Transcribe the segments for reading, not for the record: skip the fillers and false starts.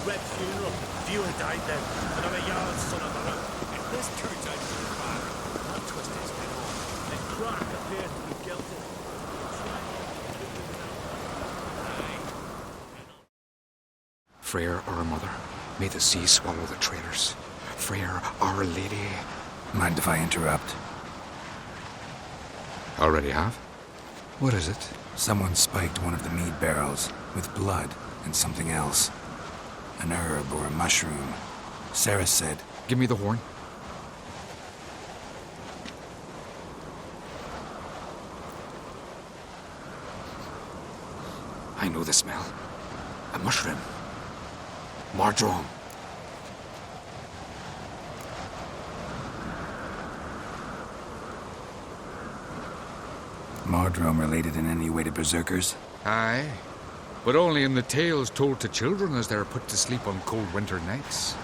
red funeral. Few had died then, and I'm a Jarl's son of the road. If this turns out to be bad, I'll twist his head off. And Crach appears to be guilty. Freyr, our mother, may the sea swallow the traitors. Freyr, our lady. Mind if I interrupt? Already have? What is it? Someone spiked one of the mead barrels with blood and something else. An herb or a mushroom. Cerys said... Give me the horn. I know the smell. A mushroom. Mardrome. Mardrome related in any way to berserkers? Aye, but only in the tales told to children as they are put to sleep on cold winter nights.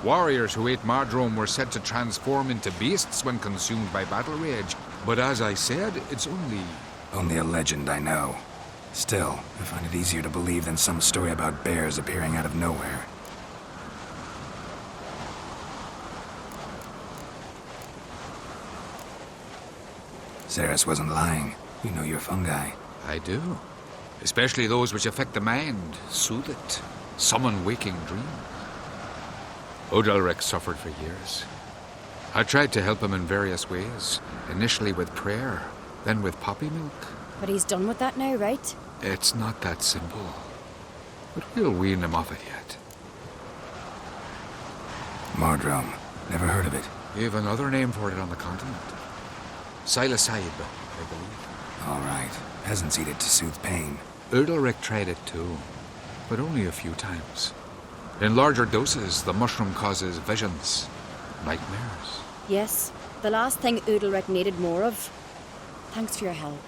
Warriors who ate Mardrome were said to transform into beasts when consumed by battle rage, but as I said, it's only... Only a legend, I know. Still, I find it easier to believe than some story about bears appearing out of nowhere. Cerys wasn't lying. You know your fungi. I do. Especially those which affect the mind, soothe it, summon waking dreams. Odalric suffered for years. I tried to help him in various ways, initially with prayer, then with poppy milk. But he's done with that now, right? It's not that simple. But we'll wean him off it yet. Mardrome. Never heard of it. We have another name for it on the continent. Psilocybe, I believe. All right. Peasants eat it to soothe pain. Odalric tried it too, but only a few times. In larger doses, the mushroom causes visions, nightmares. Yes, the last thing Udalric needed more of. Thanks for your help.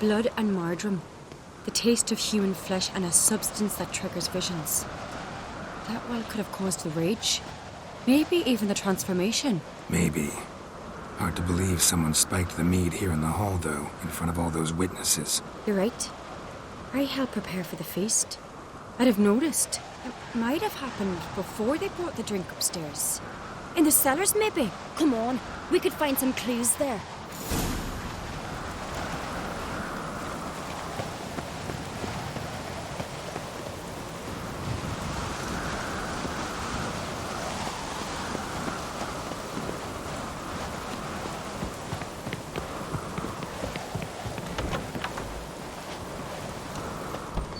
Blood and Mardrome. The taste of human flesh and a substance that triggers visions. That well could have caused the rage. Maybe even the transformation. Maybe. Hard to believe someone spiked the mead here in the hall, though, in front of all those witnesses. You're right. I helped prepare for the feast. I'd have noticed. It might have happened before they brought the drink upstairs. In the cellars, maybe? Come on, we could find some clues there.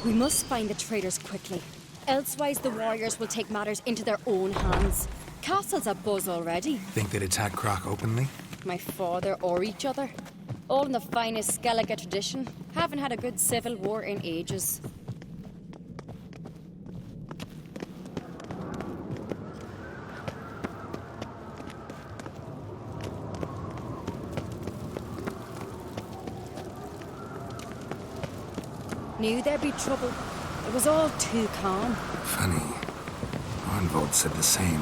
We must find the traitors quickly. Elsewise, the warriors will take matters into their own hands. Castle's abuzz already. Think they'd attack Crach openly? My father or each other. All in the finest Skellige tradition. Haven't had a good civil war in ages. Knew there'd be trouble. It was all too calm. Funny. Arnvold said the same.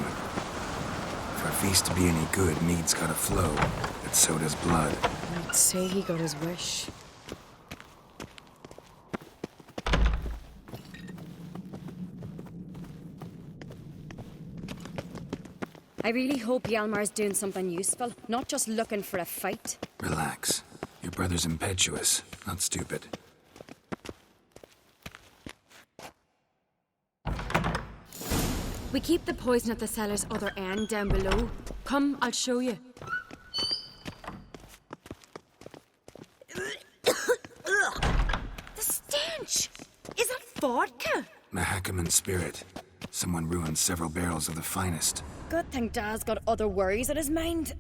For a feast to be any good, mead's gotta flow, but so does blood. I'd say he got his wish. I really hope Hjalmar's doing something useful, not just looking for a fight. Relax. Your brother's impetuous, not stupid. We keep the poison at the cellar's other end down below. Come, I'll show you. The stench! Is that vodka? Mahakaman spirit. Someone ruined several barrels of the finest. Good thing Dad's got other worries on his mind.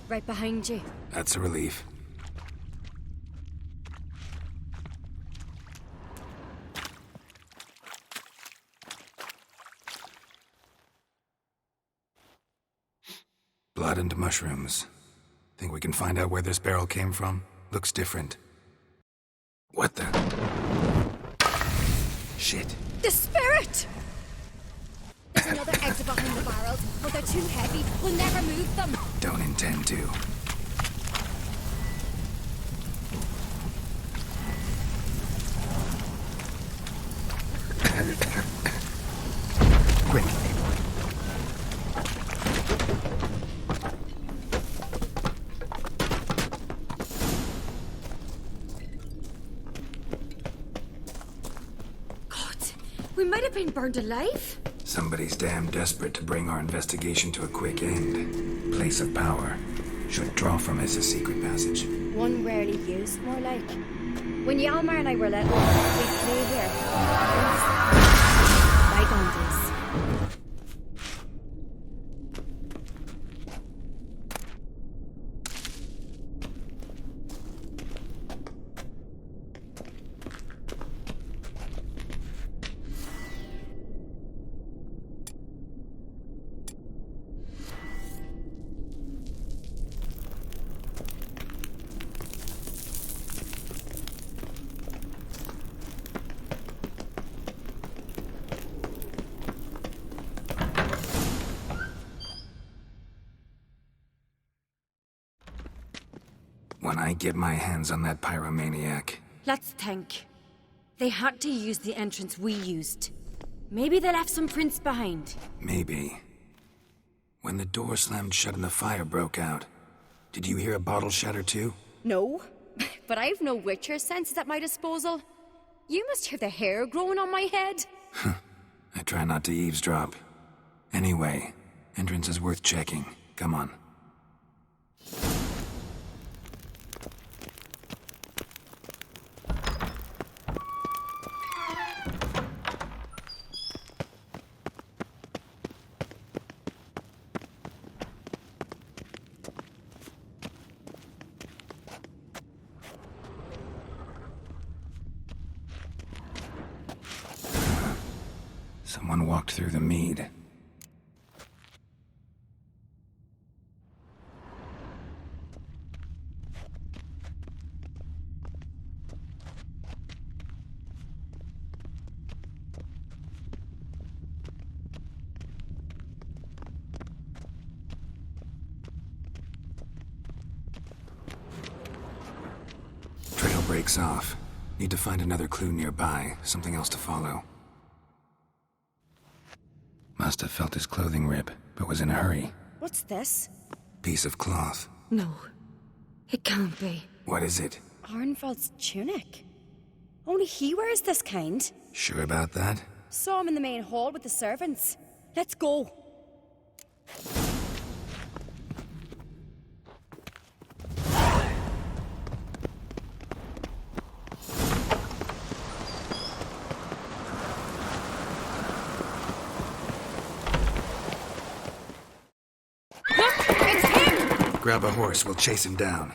Right behind you. That's a relief. Blood and mushrooms. Think we can find out where this barrel came from? Looks different. What the? Shit. The spirit! There's another exit behind the barrels, but they're too heavy. We'll never move them. Don't intend to. We might have been burned alive. Somebody's damn desperate to bring our investigation to a quick end. Place of power. Should draw from us a secret passage. One rarely used, more like. When Hjalmar and I were little, we'd play here. Bygone days. When I get my hands on that pyromaniac. Let's think. They had to use the entrance we used. Maybe they left some prints behind. Maybe. When the door slammed shut and the fire broke out, did you hear a bottle shatter too? No, but I've no witcher senses at my disposal. You must hear the hair growing on my head. I try not to eavesdrop. Anyway, entrance is worth checking. Come on. Someone walked through the mead. Trail breaks off. Need to find another clue nearby, something else to follow. Must have felt his clothing rip, but was in a hurry. What's this? Piece of cloth. No. It can't be. What is it? Arnvald's tunic. Only he wears this kind. Sure about that? Saw him in the main hall with the servants. Let's go. Grab a horse, we'll chase him down.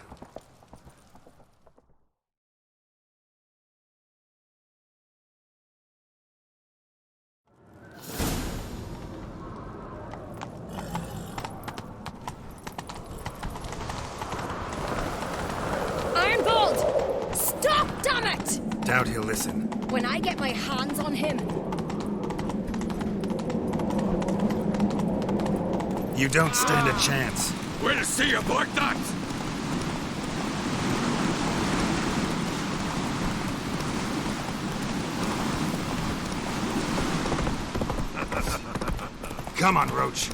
Arnvald! Stop, damn it! Doubt he'll listen. When I get my hands on him. You don't stand a chance. We'll see about that! Come on, Roach.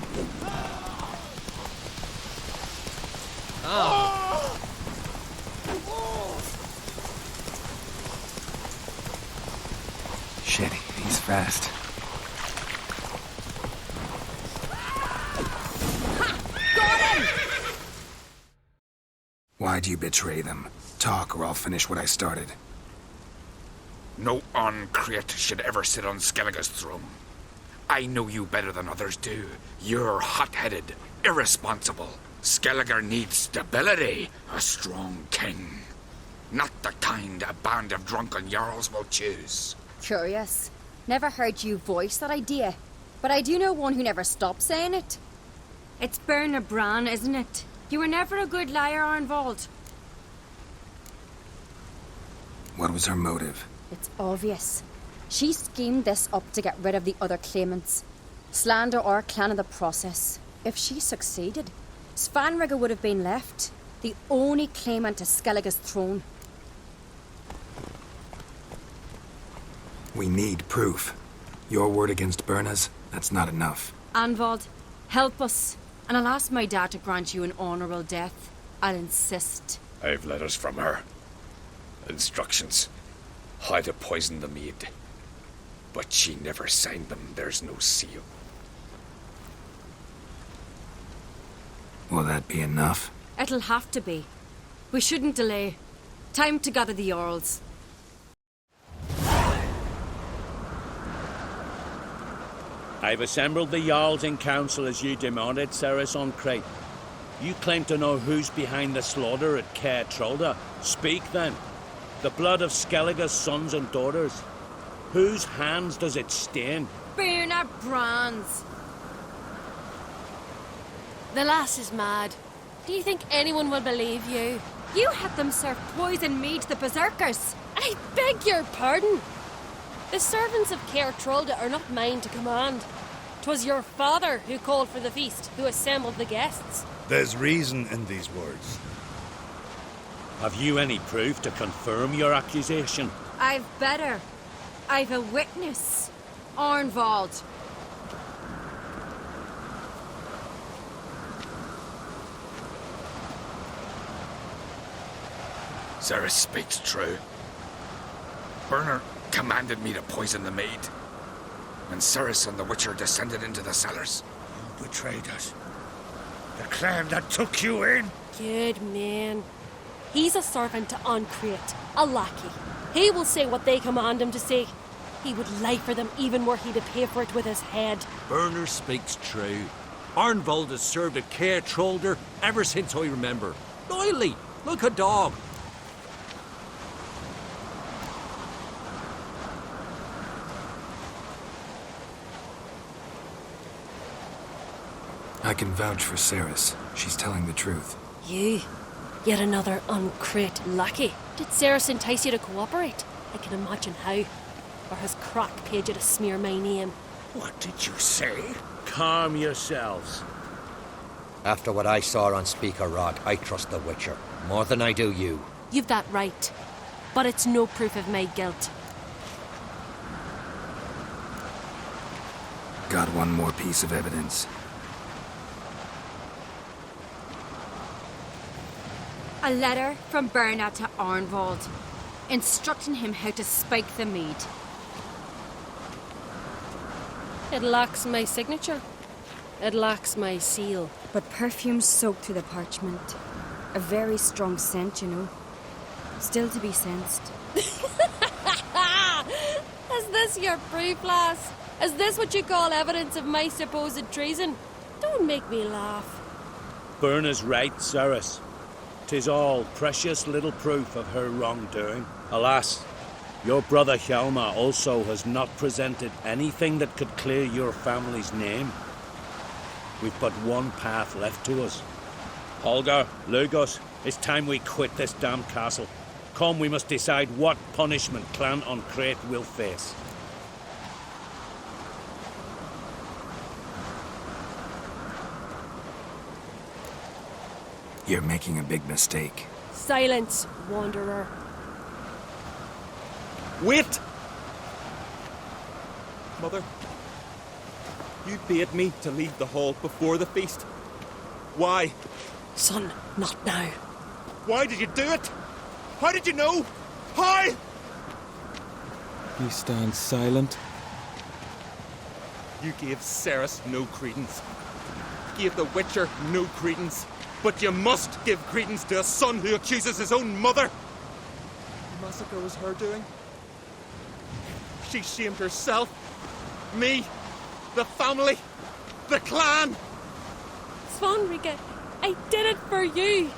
Shit, he's fast. Why'd you betray them? Talk, or I'll finish what I started. No Crate should ever sit on Skellige's throne. I know you better than others do. You're hot-headed, irresponsible. Skellige needs stability, a strong king. Not the kind a band of drunken jarls will choose. Curious. Never heard you voice that idea. But I do know one who never stops saying it. It's Berna Bran, isn't it? You were never a good liar, Arnvald. What was her motive? It's obvious. She schemed this up to get rid of the other claimants. Slander our clan in the process. If she succeeded, Svanrige would have been left, the only claimant to Skellige's throne. We need proof. Your word against Berna's, that's not enough. Arnvald, help us. And I'll ask my dad to grant you an honorable death. I'll insist. I've letters from her. Instructions. How to poison the mead. But she never signed them. There's no seal. Will that be enough? It'll have to be. We shouldn't delay. Time to gather the Jarls. I've assembled the Jarls in council as you demanded, Cerys on Crate. You claim to know who's behind the slaughter at Craites. Speak then. The blood of Skellige's sons and daughters. Whose hands does it stain? Bernard Brands. The lass is mad. Do you think anyone will believe you? You had them serve poison mead to the berserkers. I beg your pardon. The servants of Craites are not mine to command. 'Twas your father who called for the feast, who assembled the guests. There's reason in these words. Have you any proof to confirm your accusation? I've better. I've a witness. Arnvald. Cerys speaks true. Bernard commanded me to poison the maid. When Cerys and the Witcher descended into the cellars. You betrayed us. The clan that took you in. Good man. He's a servant to Craites, a lackey. He will say what they command him to say. He would lie for them even were he to pay for it with his head. Bernard speaks true. Arnvald has served a Craites ever since I remember. Loyally, like a dog. I can vouch for Cerys. She's telling the truth. You? Yet another Craites lackey. Did Cerys entice you to cooperate? I can imagine how. Or has Crach paid you to smear my name? What did you say? Calm yourselves. After what I saw on Speaker Rock, I trust the Witcher. More than I do you. You've that right. But it's no proof of my guilt. Got one more piece of evidence. A letter from Bernard to Arnvald, instructing him how to spike the mead. It lacks my signature. It lacks my seal. But perfume soaked through the parchment. A very strong scent, you know. Still to be sensed. Is this your proof, lass? Is this what you call evidence of my supposed treason? Don't make me laugh. Bernard's right, Cerys. 'Tis all precious little proof of her wrongdoing. Alas, your brother Hjalmar also has not presented anything that could clear your family's name. We've but one path left to us. Holger, Lugos, it's time we quit this damned castle. Come, we must decide what punishment Clan on Crate will face. You're making a big mistake. Silence, wanderer. Wait! Mother, you bade me to leave the hall before the feast. Why? Son, not now. Why did you do it? How did you know? How? You stand silent. You gave Cerys no credence. Gave the Witcher no credence. But you must give credence to a son who accuses his own mother. The massacre was her doing. She shamed herself, me, the family, the clan. Svanrige, I did it for you.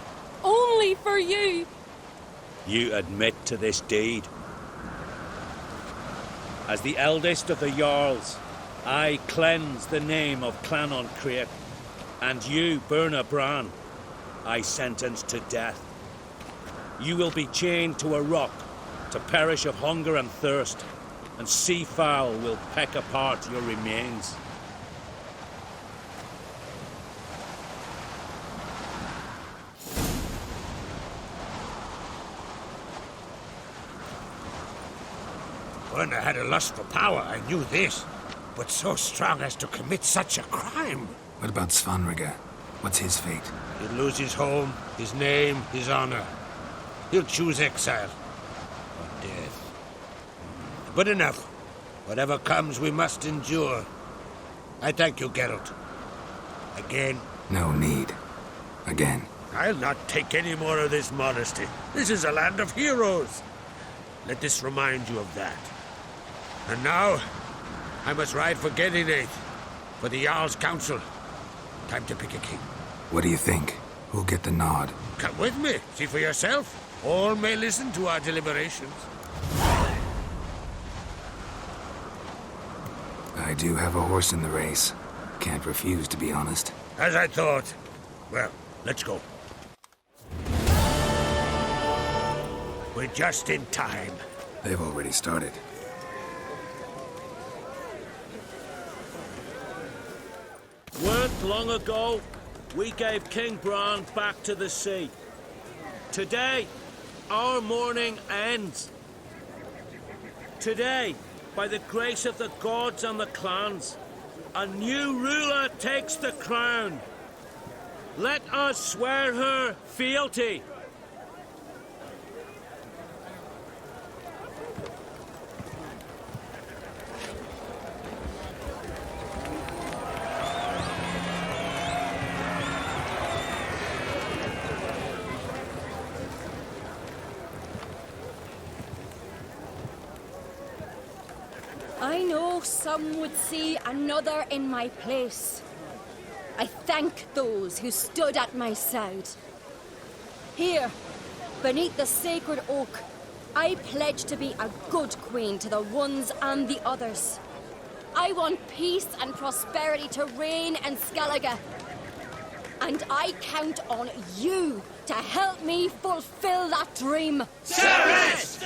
Only for you. You admit to this deed. As the eldest of the Jarls, I cleanse the name of Clan on Crate, and you, Bernard Bran, I sentence to death. You will be chained to a rock to perish of hunger and thirst, and sea fowl will peck apart your remains. Bernard had a lust for power, I knew this. But so strong as to commit such a crime. What about Svanrige? What's his fate? He'll lose his home, his name, his honor. He'll choose exile. Or death. But enough. Whatever comes, we must endure. I thank you, Geralt. Again. No need. Again. I'll not take any more of this modesty. This is a land of heroes. Let this remind you of that. And now, I must ride for Gedinath, for the Jarl's council. Time to pick a king. What do you think? Who'll get the nod? Come with me, see for yourself. All may listen to our deliberations. I do have a horse in the race. Can't refuse, to be honest. As I thought. Well, let's go. We're just in time. They've already started. Weren't long ago, we gave King Bran back to the sea. Today, our mourning ends. Today, by the grace of the gods and the clans, a new ruler takes the crown. Let us swear her fealty. I know some would see another in my place. I thank those who stood at my side. Here, beneath the sacred oak, I pledge to be a good queen to the ones and the others. I want peace and prosperity to reign in Skellige. And I count on you to help me fulfill that dream. Cerys!